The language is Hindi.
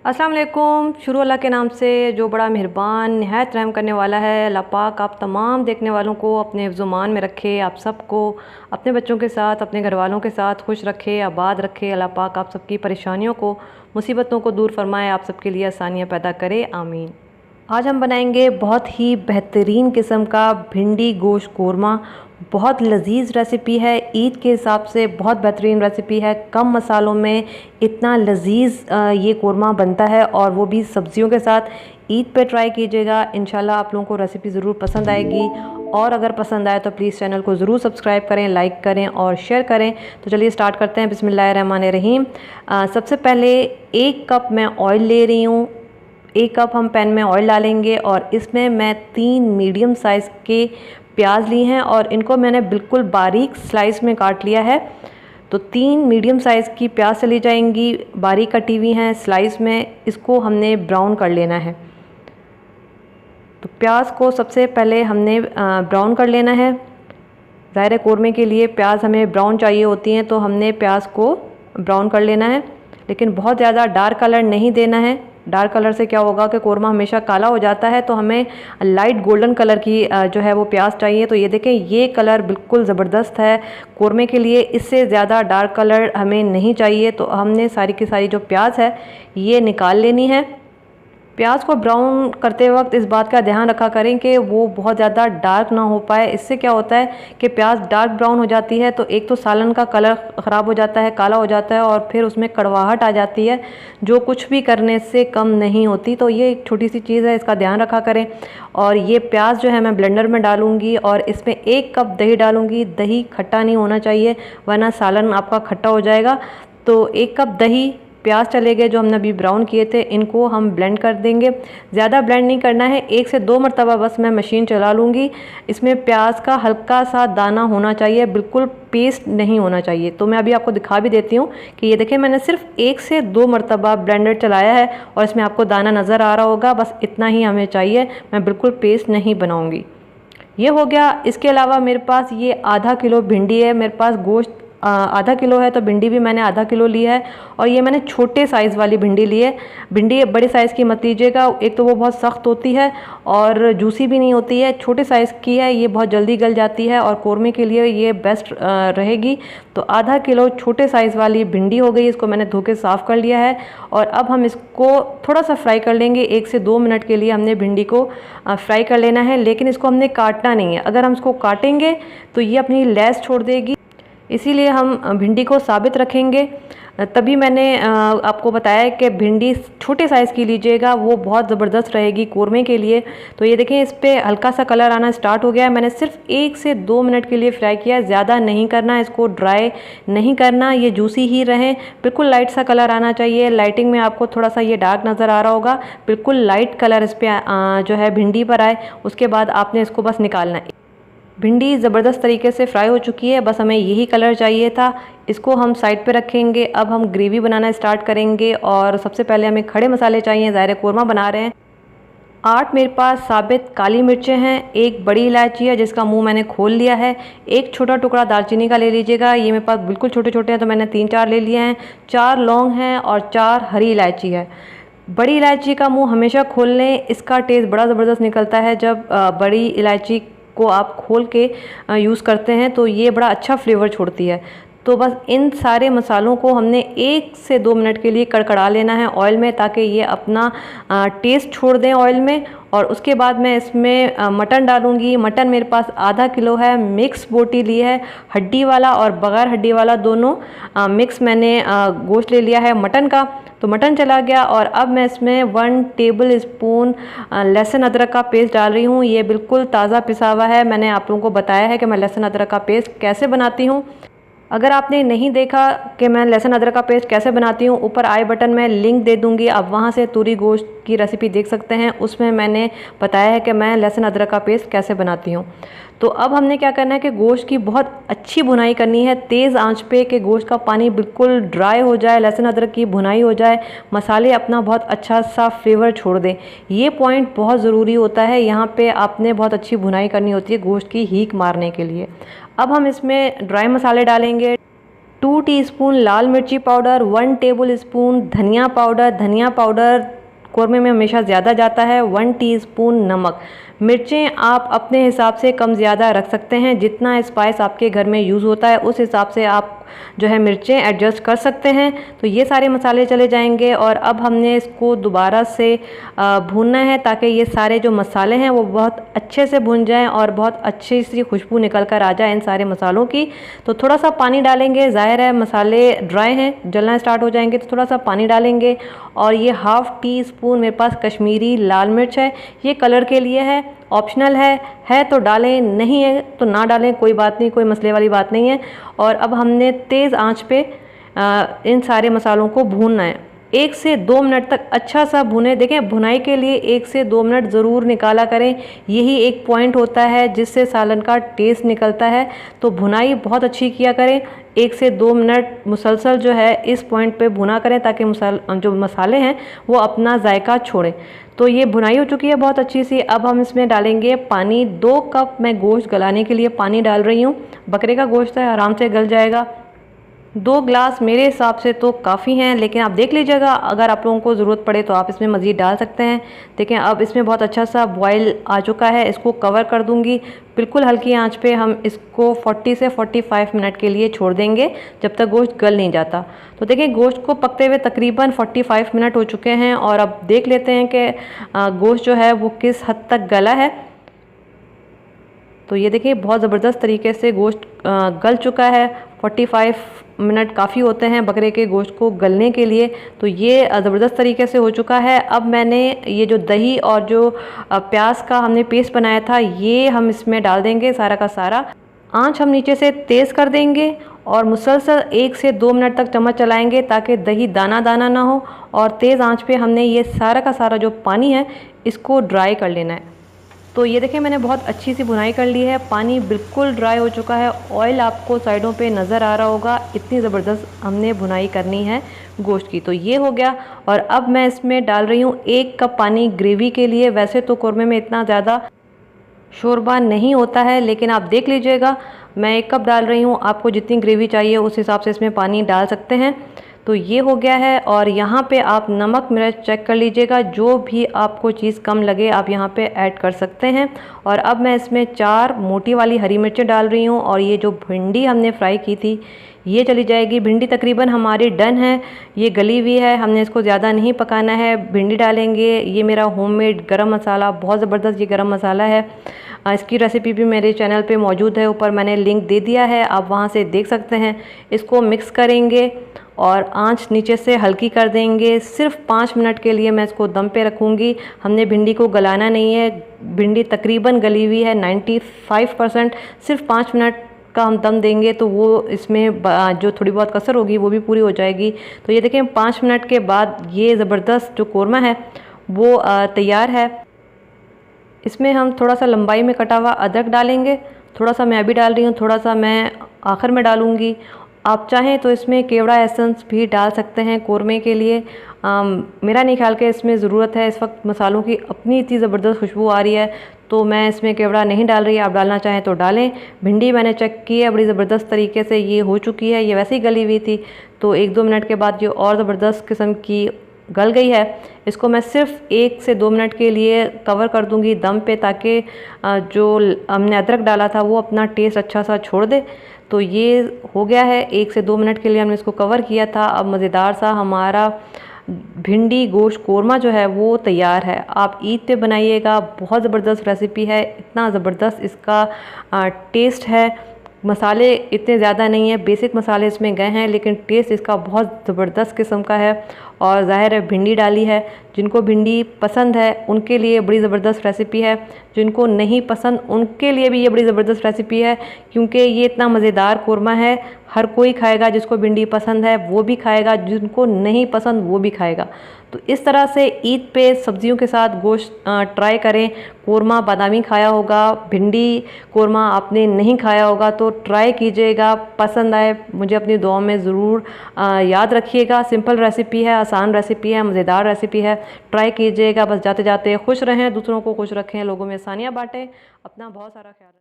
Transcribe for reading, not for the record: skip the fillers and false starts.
अस्सलाम वालेकुम। शुरू अल्लाह के नाम से जो बड़ा मेहरबान निहायत रहम करने वाला है। अल्लाह पाक आप तमाम देखने वालों को अपने हिफ्ज़-ओ-मान में रखे, आप सबको अपने बच्चों के साथ, अपने घर वालों के साथ खुश रखे, आबाद रखे। अल्लाह पाक आप सबकी परेशानियों को, मुसीबतों को दूर फरमाए, आप सबके लिए आसानियाँ पैदा करे, आमीन। आज हम बनाएंगे बहुत ही बेहतरीन किस्म का भिंडी गोश्त कोरमा। बहुत लजीज रेसिपी है, ईद के हिसाब से बहुत बेहतरीन रेसिपी है। कम मसालों में इतना लजीज ये कोरमा बनता है और वो भी सब्जियों के साथ। ईद पे ट्राई कीजिएगा, इंशाल्लाह आप लोगों को रेसिपी ज़रूर पसंद आएगी। और अगर पसंद आए तो प्लीज़ चैनल को ज़रूर सब्सक्राइब करें, लाइक करें और शेयर करें। तो चलिए स्टार्ट करते हैं। बिस्मिल्लाहिर्रहमानिर्रहीम। सबसे पहले 1 कप मैं ऑयल ले रही हूँ। 1 कप हम पैन में ऑयल डालेंगे और इसमें मैं 3 मीडियम साइज़ के प्याज लिए हैं और इनको मैंने बिल्कुल बारीक स्लाइस में काट लिया है। तो 3 मीडियम साइज़ की प्याज चली जाएंगी, बारीक कटी हुई हैं स्लाइस में। इसको हमने ब्राउन कर लेना है। तो प्याज को सबसे पहले हमने ब्राउन कर लेना है। ज़ाहिर है कोरमे के लिए प्याज हमें ब्राउन चाहिए होती हैं, तो हमने प्याज को ब्राउन कर लेना है, लेकिन बहुत ज़्यादा डार्क कलर नहीं देना है। डार्क कलर से क्या होगा कि कोरमा हमेशा काला हो जाता है, तो हमें लाइट गोल्डन कलर की जो है वो प्याज चाहिए। तो ये देखें, ये कलर बिल्कुल ज़बरदस्त है कोरमे के लिए। इससे ज़्यादा डार्क कलर हमें नहीं चाहिए। तो हमने सारी की सारी जो प्याज है ये निकाल लेनी है। प्याज को ब्राउन करते वक्त इस बात का ध्यान रखा करें कि वो बहुत ज़्यादा डार्क ना हो पाए। इससे क्या होता है कि प्याज डार्क ब्राउन हो जाती है तो एक तो सालन का कलर ख़राब हो जाता है, काला हो जाता है, और फिर उसमें कड़वाहट आ जाती है जो कुछ भी करने से कम नहीं होती। तो ये एक छोटी सी चीज़ है, इसका ध्यान रखा करें। और ये प्याज जो है मैं ब्लेंडर में डालूँगी और इसमें 1 कप दही डालूँगी। दही खट्टा नहीं होना चाहिए, वरना सालन आपका खट्टा हो जाएगा। तो 1 कप दही, प्याज चले गए जो हमने अभी ब्राउन किए थे, इनको हम ब्लेंड कर देंगे। ज़्यादा ब्लेंड नहीं करना है, 1 से 2 मरतबा बस मैं मशीन चला लूँगी। इसमें प्याज का हल्का सा दाना होना चाहिए, बिल्कुल पेस्ट नहीं होना चाहिए। तो मैं अभी आपको दिखा भी देती हूँ कि ये देखें, मैंने सिर्फ 1 से 2 मरतबा ब्लेंडर चलाया है और इसमें आपको दाना नज़र आ रहा होगा। बस इतना ही हमें चाहिए, मैं बिल्कुल पेस्ट नहीं बनाऊँगी। ये हो गया। इसके अलावा मेरे पास ये आधा किलो भिंडी है। मेरे पास गोश्त आधा किलो है, तो भिंडी भी मैंने आधा किलो लिया है। और ये मैंने छोटे साइज़ वाली भिंडी ली है। भिंडी बड़े साइज़ की मत लीजिएगा, एक तो वो बहुत सख्त होती है और जूसी भी नहीं होती है। छोटे साइज़ की है, ये बहुत जल्दी गल जाती है और कोरमे के लिए ये बेस्ट रहेगी। तो आधा किलो छोटे साइज़ वाली भिंडी हो गई। इसको मैंने धो के साफ़ कर लिया है और अब हम इसको थोड़ा सा फ्राई कर लेंगे। 1 से 2 मिनट के लिए हमने भिंडी को फ्राई कर लेना है, लेकिन इसको हमने काटना नहीं है। अगर हम इसको काटेंगे तो ये अपनी लैस छोड़ देगी, इसीलिए हम भिंडी को साबित रखेंगे। तभी मैंने आपको बताया कि भिंडी छोटे साइज़ की लीजिएगा, वो बहुत ज़बरदस्त रहेगी कोरमे के लिए। तो ये देखें, इस पर हल्का सा कलर आना स्टार्ट हो गया है। मैंने सिर्फ 1 से 2 मिनट के लिए फ्राई किया, ज़्यादा नहीं करना, इसको ड्राई नहीं करना, ये जूसी ही रहें। बिल्कुल लाइट सा कलर आना चाहिए। लाइटिंग में आपको थोड़ा सा ये डार्क नज़र आ रहा होगा, बिल्कुल लाइट कलर इस पर जो है भिंडी पर आए, उसके बाद आपने इसको बस निकालना है। भिंडी ज़बरदस्त तरीके से फ्राई हो चुकी है, बस हमें यही कलर चाहिए था। इसको हम साइड पे रखेंगे। अब हम ग्रेवी बनाना स्टार्ट करेंगे और सबसे पहले हमें खड़े मसाले चाहिए, ज़ाहिर कोरमा बना रहे हैं। 8 मेरे पास साबित काली मिर्चें हैं, 1 बड़ी इलायची है जिसका मुंह मैंने खोल लिया है, 1 छोटा टुकड़ा दालचीनी का ले लीजिएगा। ये मेरे पास बिल्कुल छोटे छोटे हैं तो मैंने 3-4 ले लिए हैं। 4 लौंग हैं और 4 हरी इलायची है। बड़ी इलायची का मुंह हमेशा खोल लें, इसका टेस्ट बड़ा ज़बरदस्त निकलता है। जब बड़ी इलायची को आप खोल के यूज़ करते हैं तो ये बड़ा अच्छा फ्लेवर छोड़ती है। तो बस इन सारे मसालों को हमने 1 से 2 मिनट के लिए कड़कड़ा लेना है ऑयल में, ताकि ये अपना टेस्ट छोड़ दें ऑयल में। और उसके बाद मैं इसमें मटन डालूँगी। मटन मेरे पास आधा किलो है, मिक्स बोटी ली है, हड्डी वाला और बग़ैर हड्डी वाला दोनों मिक्स मैंने गोश्त ले लिया है मटन का। तो मटन चला गया और अब मैं इसमें 1 टेबल स्पून लहसुन अदरक का पेस्ट डाल रही हूँ। ये बिल्कुल ताज़ा पिसा हुआ है। मैंने आप लोगों को बताया है कि मैं लहसुन अदरक का पेस्ट कैसे बनाती हूँ। अगर आपने नहीं देखा कि मैं लहसुन अदरक का पेस्ट कैसे बनाती हूँ, ऊपर आई बटन में लिंक दे दूँगी, आप वहाँ से तूरी गोश्त की रेसिपी देख सकते हैं। उसमें मैंने बताया है कि मैं लहसुन अदरक का पेस्ट कैसे बनाती हूँ। तो अब हमने क्या करना है कि गोश्त की बहुत अच्छी भुनाई करनी है, तेज़ आंच पे, कि गोश्त का पानी बिल्कुल ड्राई हो जाए, लहसुन अदरक की भुनाई हो जाए, मसाले अपना बहुत अच्छा सा फ्लेवर छोड़ दें। ये पॉइंट बहुत ज़रूरी होता है, यहाँ पे आपने बहुत अच्छी भुनाई करनी होती है गोश्त की हीक मारने के लिए। अब हम इसमें ड्राई मसाले डालेंगे। 2 टीस्पून लाल मिर्ची पाउडर, 1 टेबल स्पून धनिया पाउडर। धनिया पाउडर कौरमे में हमेशा ज़्यादा जाता है। 1 टीस्पून नमक। मिर्चें आप अपने हिसाब से कम ज़्यादा रख सकते हैं, जितना स्पाइस आपके घर में यूज़ होता है उस हिसाब से आप जो है मिर्चें एडजस्ट कर सकते हैं। तो ये सारे मसाले चले जाएंगे और अब हमने इसको दोबारा से भूनना है ताकि ये सारे जो मसाले हैं वो बहुत अच्छे से भुन जाएं और बहुत अच्छी सी खुशबू निकल कर आ जाए इन सारे मसालों की। तो थोड़ा सा पानी डालेंगे, ज़ाहिर है मसाले ड्राई हैं, जलना स्टार्ट हो जाएंगे, तो थोड़ा सा पानी डालेंगे। और ये 1/2 टीस्पून मेरे पास कश्मीरी लाल मिर्च है, ये कलर के लिए है, ऑप्शनल है तो डालें, नहीं है तो ना डालें, कोई बात नहीं, कोई मसले वाली बात नहीं है। और अब हमने तेज़ आंच पे इन सारे मसालों को भूनना है। 1 से 2 मिनट तक अच्छा सा भुने। देखें, भुनाई के लिए 1 से 2 मिनट ज़रूर निकाला करें, यही एक पॉइंट होता है जिससे सालन का टेस्ट निकलता है। तो भुनाई बहुत अच्छी किया करें, 1 से 2 मिनट मुसलसल जो है इस पॉइंट पे भुना करें ताकि जो मसाले हैं वो अपना जायका छोड़ें। तो ये भुनाई हो चुकी है बहुत अच्छी सी। अब हम इसमें डालेंगे पानी। 2 कप मैं गोश्त गलाने के लिए पानी डाल रही हूँ। बकरे का गोश्त है, आराम से गल जाएगा। 2 ग्लास मेरे हिसाब से तो काफ़ी हैं, लेकिन आप देख लीजिएगा, अगर आप लोगों को ज़रूरत पड़े तो आप इसमें मज़ीद डाल सकते हैं। देखें, अब इसमें बहुत अच्छा सा बॉयल आ चुका है। इसको कवर कर दूंगी, बिल्कुल हल्की आंच पे हम इसको 40 से 45 मिनट के लिए छोड़ देंगे, जब तक गोश्त गल नहीं जाता। तो देखें, गोश्त को पकते हुए तकरीबन 45 मिनट हो चुके हैं और अब देख लेते हैं कि गोश्त जो है वो किस हद तक गला है। तो ये देखिए, बहुत ज़बरदस्त तरीके से गोश्त गल चुका है। 45 मिनट काफ़ी होते हैं बकरे के गोश्त को गलने के लिए। तो ये ज़बरदस्त तरीके से हो चुका है। अब मैंने ये जो दही और जो प्याज का हमने पेस्ट बनाया था, ये हम इसमें डाल देंगे सारा का सारा। आंच हम नीचे से तेज़ कर देंगे और मुसलसल 1 से 2 मिनट तक चम्मच चलाएंगे ताकि दही दाना दाना ना हो। और तेज़ आंच पे हमने ये सारा का सारा जो पानी है इसको ड्राई कर लेना है। तो ये देखिए, मैंने बहुत अच्छी सी भुनाई कर ली है, पानी बिल्कुल ड्राई हो चुका है। ऑयल आपको साइडों पे नज़र आ रहा होगा, इतनी ज़बरदस्त हमने भुनाई करनी है गोश्त की। तो ये हो गया। और अब मैं इसमें डाल रही हूँ 1 कप पानी ग्रेवी के लिए। वैसे तो कौरमे में इतना ज़्यादा शोरबा नहीं होता है, लेकिन आप देख लीजिएगा, मैं 1 कप डाल रही हूँ। आपको जितनी ग्रेवी चाहिए उस हिसाब से इसमें पानी डाल सकते हैं। तो ये हो गया है। और यहाँ पे आप नमक मिर्च चेक कर लीजिएगा, जो भी आपको चीज़ कम लगे आप यहाँ पे ऐड कर सकते हैं। और अब मैं इसमें 4 मोटी वाली हरी मिर्चें डाल रही हूँ। और ये जो भिंडी हमने फ्राई की थी ये चली जाएगी। भिंडी तकरीबन हमारी डन है, ये गली हुई है, हमने इसको ज़्यादा नहीं पकाना है। भिंडी डालेंगे। ये मेरा होममेड गरम मसाला, बहुत ज़बरदस्त ये गरम मसाला है। इसकी रेसिपी भी मेरे चैनल पे मौजूद है, ऊपर मैंने लिंक दे दिया है, आप वहाँ से देख सकते हैं। इसको मिक्स करेंगे और आंच नीचे से हल्की कर देंगे। सिर्फ 5 मिनट के लिए मैं इसको दम पे रखूँगी। हमने भिंडी को गलाना नहीं है, भिंडी तकरीबन गली हुई है 95%। सिर्फ 5 मिनट का हम दम देंगे तो वो इसमें जो थोड़ी बहुत कसर होगी वो भी पूरी हो जाएगी। तो ये देखें, 5 मिनट के बाद ये ज़बरदस्त जो कौरमा है वो तैयार है। इसमें हम थोड़ा सा लंबाई में कटा हुआ अदरक डालेंगे। थोड़ा सा मैं अभी डाल रही हूँ, थोड़ा सा मैं आखिर में डालूँगी। आप चाहें तो इसमें केवड़ा एसेंस भी डाल सकते हैं कौरमे के लिए। मेरा नहीं ख्याल कि इसमें ज़रूरत है, इस वक्त मसालों की अपनी इतनी ज़बरदस्त खुशबू आ रही है तो मैं इसमें केवड़ा नहीं डाल रही। आप डालना चाहें तो डालें। भिंडी मैंने चेक की है, बड़ी ज़बरदस्त तरीके से ये हो चुकी है। ये वैसे ही गली हुई थी, तो 1-2 मिनट के बाद ये और ज़बरदस्त किस्म की गल गई है। इसको मैं सिर्फ 1 से 2 मिनट के लिए कवर कर दूंगी दम पे, ताकि जो हमने अदरक डाला था वो अपना टेस्ट अच्छा सा छोड़ दे। तो ये हो गया है, 1 से 2 मिनट के लिए हमने इसको कवर किया था। अब मज़ेदार सा हमारा भिंडी गोश्त कौरमा जो है वो तैयार है। आप ईद पे बनाइएगा, बहुत ज़बरदस्त रेसिपी है, इतना ज़बरदस्त इसका टेस्ट है। मसाले इतने ज़्यादा नहीं है, बेसिक मसाले इसमें गए हैं, लेकिन टेस्ट इसका बहुत ज़बरदस्त किस्म का है। और ज़ाहिर है भिंडी डाली है, जिनको भिंडी पसंद है उनके लिए बड़ी ज़बरदस्त रेसिपी है, जिनको नहीं पसंद उनके लिए भी ये बड़ी ज़बरदस्त रेसिपी है, क्योंकि ये इतना मज़ेदार कौरमा है। हर कोई खाएगा, जिसको भिंडी पसंद है वो भी खाएगा, जिनको नहीं पसंद वो भी खाएगा। तो इस तरह से ईद पे सब्जियों के साथ गोश्त ट्राई करें। कौरमा बादामी खाया होगा, भिंडी कौरमा आपने नहीं खाया होगा, तो ट्राई कीजिएगा। पसंद आए मुझे अपनी दुआओं में ज़रूर याद रखिएगा। सिंपल रेसिपी है, आसान रेसिपी है, मज़ेदार रेसिपी है। ट्राई कीजिएगा। बस जाते जाते खुश रहें, दूसरों को खुश रखें, लोगों में आसानियाँ बांटें, अपना बहुत सारा ख्याल रखें।